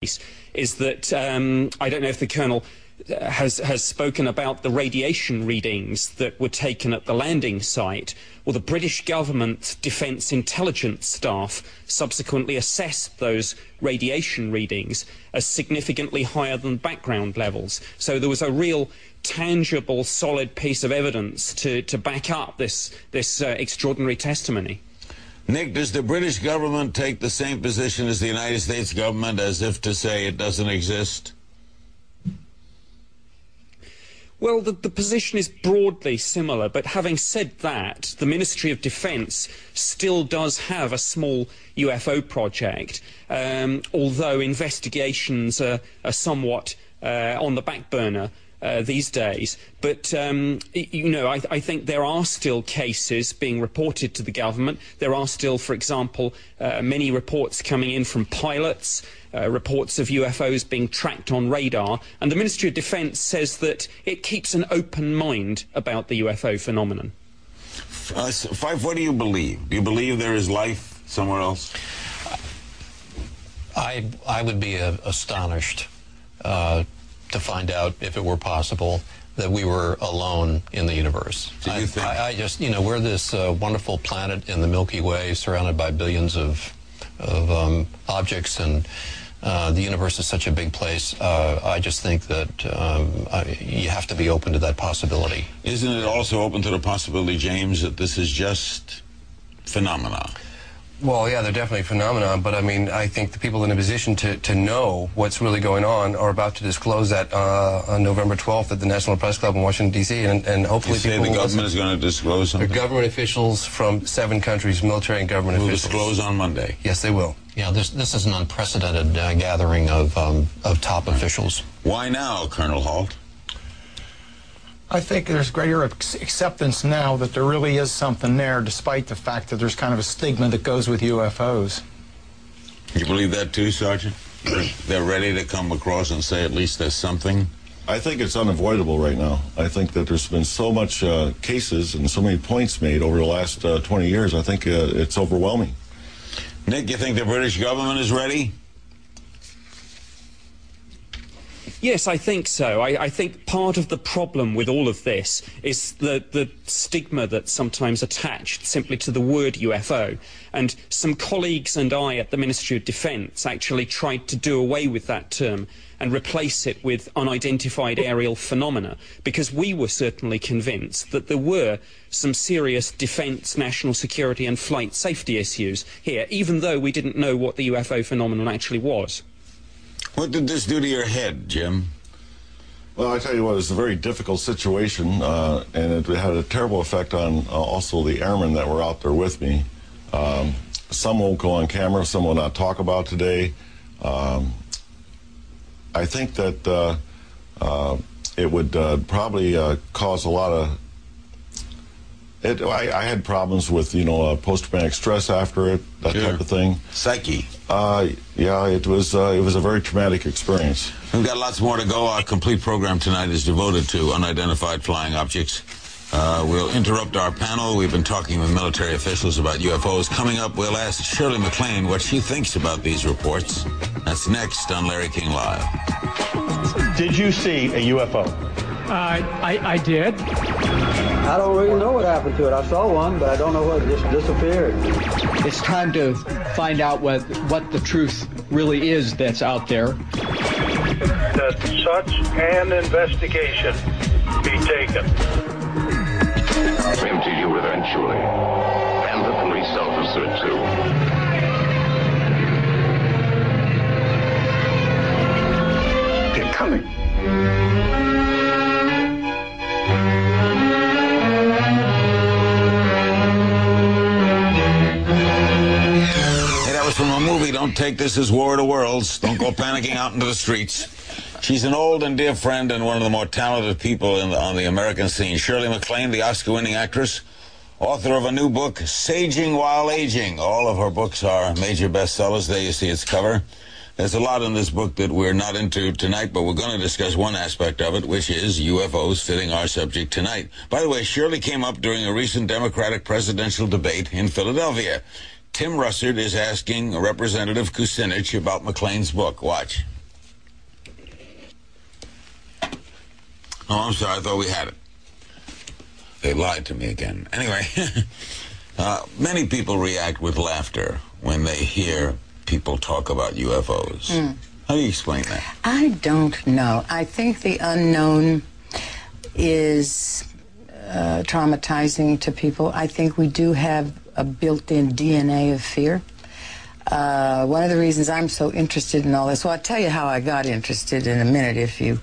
is that I don't know if the Colonel has spoken about the radiation readings that were taken at the landing site. Well, the British government defence intelligence staff subsequently assessed those radiation readings as significantly higher than background levels. So there was a real tangible, solid piece of evidence to back up this extraordinary testimony. Nick, does the British government take the same position as the United States government, as if to say it doesn't exist? Well, the position is broadly similar, but having said that, the Ministry of Defence still does have a small UFO project, although investigations are somewhat on the back burner these days. But, you know, I think there are still cases being reported to the government. There are still, for example, many reports coming in from pilots, reports of UFOs being tracked on radar, and the Ministry of Defence says that it keeps an open mind about the UFO phenomenon. Fife, what do you believe? Do you believe there is life somewhere else? I would be astonished to find out, if it were possible, that we were alone in the universe. Do you think? I just, you know, we're this wonderful planet in the Milky Way, surrounded by billions of objects, and the universe is such a big place. I just think that you have to be open to that possibility. Isn't it also open to the possibility, James, that this is just phenomena? Well, yeah, they're definitely phenomenon, but I mean, I think the people in a position to know what's really going on are about to disclose that on November 12th at the National Press Club in Washington, D.C., and hopefully you say people the government is going to disclose something? The government officials from 7 countries, military and government officials. Will disclose on Monday? Yes, they will. Yeah, this is an unprecedented gathering of top officials. Why now, Colonel Halt? I think there's greater acceptance now that there really is something there, despite the fact that there's kind of a stigma that goes with UFOs. You believe that too, Sergeant? They're ready to come across and say at least there's something? I think it's unavoidable right now. I think that there's been so much cases and so many points made over the last 20 years. I think it's overwhelming. Nick, you think the British government is ready? Yes, I think so. I think part of the problem with all of this is the stigma that's sometimes attached simply to the word UFO. And some colleagues and I at the Ministry of Defence actually tried to do away with that term and replace it with unidentified aerial phenomena, because we were certainly convinced that there were some serious defence, national security and flight safety issues here, even though we didn't know what the UFO phenomenon actually was. What did this do to your head, Jim? Well, I tell you what, it was a very difficult situation, and it had a terrible effect on also the airmen that were out there with me. Some won't go on camera, some will not talk about today. I think that it would probably cause a lot of... I had problems with, you know, post-traumatic stress after it, that type of thing. Psyche. Yeah, it was a very traumatic experience. We've got lots more to go. Our complete program tonight is devoted to unidentified flying objects. We'll interrupt our panel. We've been talking with military officials about UFOs. Coming up, we'll ask Shirley MacLaine what she thinks about these reports. That's next on Larry King Live. Did you see a UFO? I did. I don't really know what happened to it. I saw one, but I don't know what, it just disappeared. It's time to find out what the truth really is that's out there. That such an investigation be taken. Empty you eventually. And the police officer, too. They're coming. From a movie, Don't Take This as War of the Worlds. Don't go panicking out into the streets. She's an old and dear friend and one of the more talented people on the American scene. Shirley MacLaine, the Oscar-winning actress, author of a new book, Saging While Aging. All of her books are major bestsellers. There you see its cover. There's a lot in this book that we're not into tonight, but we're going to discuss one aspect of it, which is UFOs, fitting our subject tonight. By the way, Shirley came up during a recent Democratic presidential debate in Philadelphia. Tim Russert is asking Representative Kucinich about McLean's book. Watch. Oh, I'm sorry. I thought we had it. They lied to me again. Anyway, many people react with laughter when they hear people talk about UFOs. How do you explain that? I don't know. I think the unknown is traumatizing to people. I think we do have a built-in DNA of fear. One of the reasons I'm so interested in all this, well, I'll tell you how I got interested in a minute if you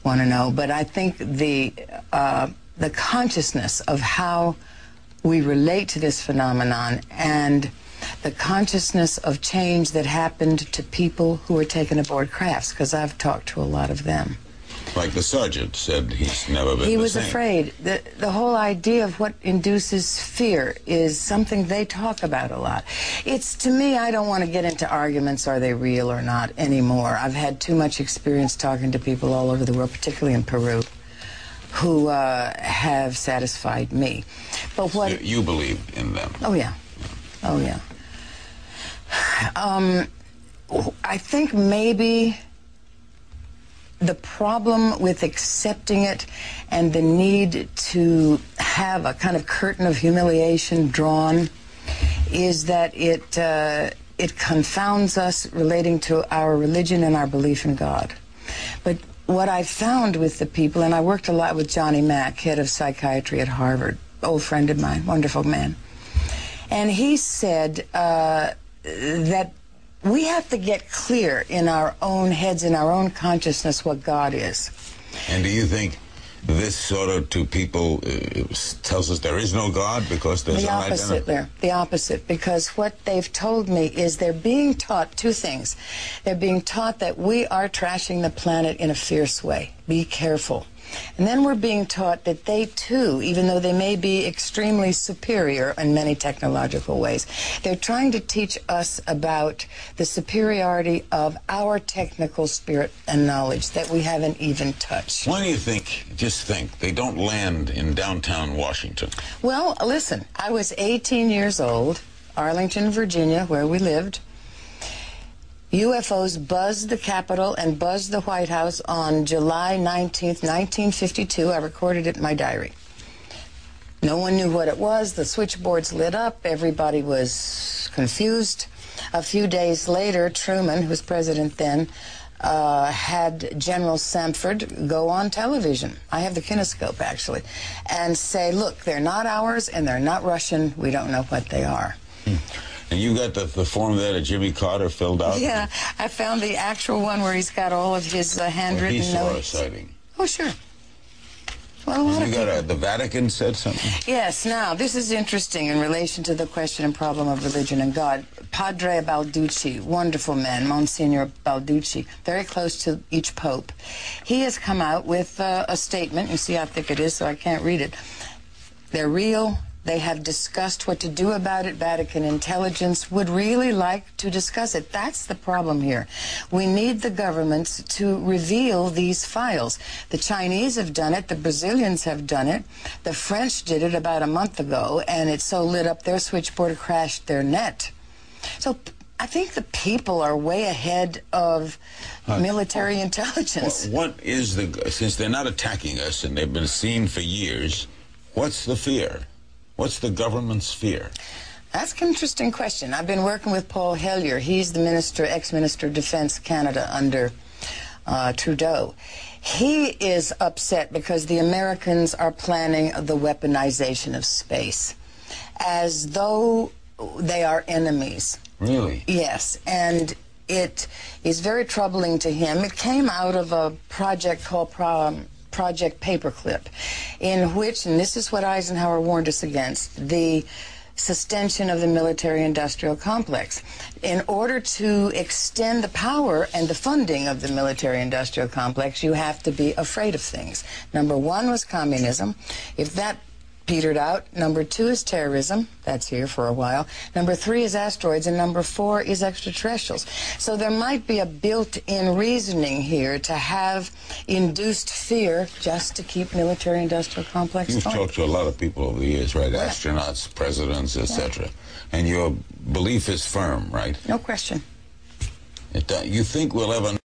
want to know, but I think the consciousness of how we relate to this phenomenon and the consciousness of change that happened to people who were taken aboard crafts, because I've talked to a lot of them. Like the sergeant said, he's never been He the was same. afraid. The whole idea of what induces fear is something they talk about a lot. It's, to me, I don't want to get into arguments, are they real or not, anymore. I've had too much experience talking to people all over the world, particularly in Peru, who have satisfied me. But what... You believe in them? Oh, yeah. Oh, yeah. I think maybe the problem with accepting it and the need to have a kind of curtain of humiliation drawn is that it confounds us relating to our religion and our belief in God. But what I found with the people, and I worked a lot with Johnny Mack, head of psychiatry at Harvard, old friend of mine, wonderful man, and he said that we have to get clear in our own heads, in our own consciousness, what God is. And do you think this sort of to people tells us there is no God because there's the opposite there. The opposite, because what they've told me is they're being taught two things. They're being taught that we are trashing the planet in a fierce way. Be careful. And then we're being taught that they too, even though they may be extremely superior in many technological ways, they're trying to teach us about the superiority of our technical spirit and knowledge that we haven't even touched. Why do you think, just think, they don't land in downtown Washington? Well, listen, I was 18 years old, Arlington, Virginia, where we lived. UFOs buzzed the Capitol and buzzed the White House on July 19th, 1952. I recorded it in my diary. No one knew what it was. The switchboards lit up. Everybody was confused. A few days later, Truman, who was president then, had General Samford go on television. I have the kinescope, actually, and say, look, they're not ours and they're not Russian. We don't know what they are. And you got the form there that Jimmy Carter filled out? Yeah, I found the actual one where he's got all of his handwritten notes. He saw a sighting. Oh, sure. Well, a lot of people. The Vatican said something? Yes, now, this is interesting in relation to the question and problem of religion and God. Padre Balducci, wonderful man, Monsignor Balducci, very close to each pope. He has come out with a statement. You see how thick it is, so I can't read it. They're real. They have discussed what to do about it. Vatican intelligence would really like to discuss it. That's the problem here. We need the governments to reveal these files. The Chinese have done it. The Brazilians have done it. The French did it about a month ago, and it so lit up their switchboard it crashed their net. So I think the people are way ahead of military intelligence. What is since they're not attacking us and they've been seen for years, what's the fear? What's the government's fear? That's an interesting question. I've been working with Paul Hellyer. He's the ex-minister of Defense Canada under Trudeau. He is upset because the Americans are planning the weaponization of space as though they are enemies. Really? Yes, and it is very troubling to him. It came out of a project called Project Paperclip, in which, and this is what Eisenhower warned us against, the sustention of the military-industrial complex. In order to extend the power and the funding of the military-industrial complex, you have to be afraid of things. Number one was communism. If that petered out. Number 2 is terrorism. That's here for a while. Number 3 is asteroids, and number 4 is extraterrestrials. So there might be a built-in reasoning here to have induced fear just to keep military-industrial complex You've going. talked to a lot of people over the years, right? Yeah. Astronauts, presidents, etc. Yeah. And your belief is firm, right? No question. You think we'll ever